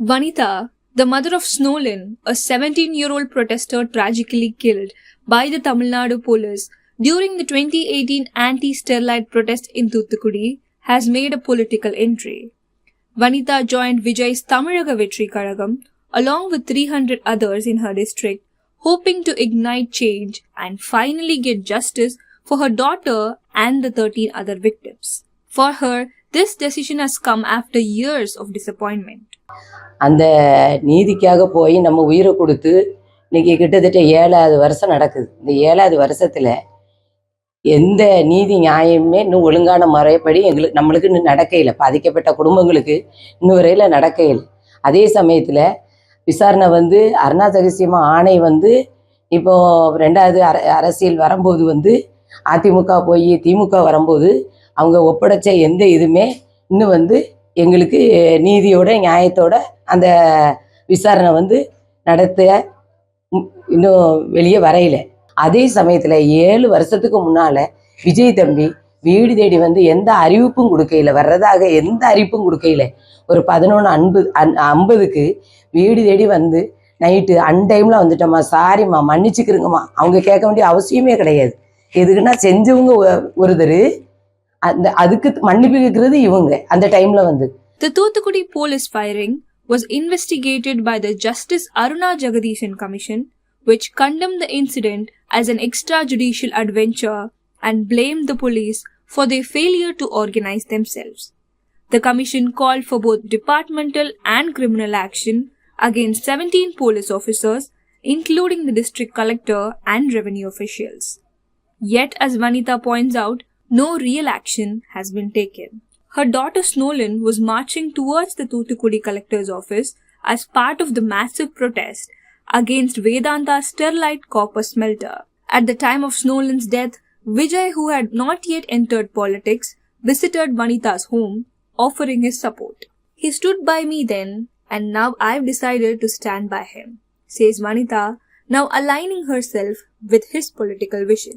Vanitha, the mother of Snowlin, a 17-year-old protester tragically killed by the Tamil Nadu police during the 2018 anti-Sterlite protest in Thoothukudi, has made a political entry. Vanitha joined Vijay's Tamizhaga Vetri Kazhagam along with 300 others in her district, hoping to ignite change and finally get justice for her daughter and the 13 other victims. For her, this decision has come after years of disappointment. அந்த நீதிக்காக போய் நம்ம உயிரை கொடுத்து இன்னைக்கு கிட்டத்தட்ட 7வது வருஷம் நடக்குது. இந்த 7வது வருஷத்துல எந்த நீதி நியாயமே இன்னும் ஒழுங்கான முறைப்படி நம்மளுக்கு இன்னும் நடக்கையில், பாதிக்கப்பட்ட குடும்பங்களுக்கு இன்னும் வரையில் நடக்கையில். அதே சமயத்தில் விசாரணை அருணாச்சலசியமா ஆணை இப்போ 2வது அரசியல் வரும்போது அதிமுக போய் திமுக வரும்போது அவங்க ஒப்படைச்ச எந்த இதுவுமே இன்னும் எங்களுக்கு நீதியோட நியாயத்தோட அந்த விசாரணை நடத்த இன்னும் வெளியே வரையில. அதே சமயத்தில் 7 வருஷத்துக்கு முன்னால் விஜய் தம்பி வீடு தேடி எந்த அறிவிப்பும் கொடுக்கையில், வர்றதாக எந்த அறிவிப்பும் கொடுக்கையில், ஒரு 11:50க்கு வீடு தேடி நைட்டு அன்டைமில் வந்துட்டோம்மா, சாரிம்மா, மன்னிச்சுக்கிறங்கம்மா, அவங்க கேட்க வேண்டிய அவசியமே கிடையாது. எதுக்குன்னா செஞ்சவங்க ஒருத்தர், அதுக்கு மன்னிப்பு கேட்கறது இவங்க அந்த டைமில் The Thoothukudi police firing was investigated by the Justice Aruna Jagadishan Commission, which condemned the incident as an extrajudicial adventure and blamed the police for their failure to organize themselves. The commission called for both departmental and criminal action against 17 police officers, including the district collector and revenue officials. Yet, as Vanitha points out, no real action has been taken. Her daughter Snowlin was marching towards the Thoothukudi collector's office as part of the massive protest against Vedanta's Sterlite copper smelter. At the time of Snowlin's death, Vijay, who had not yet entered politics, visited Vanitha's home, offering his support. He stood by me then, and now I've decided to stand by him, says Vanitha, now aligning herself with his political vision.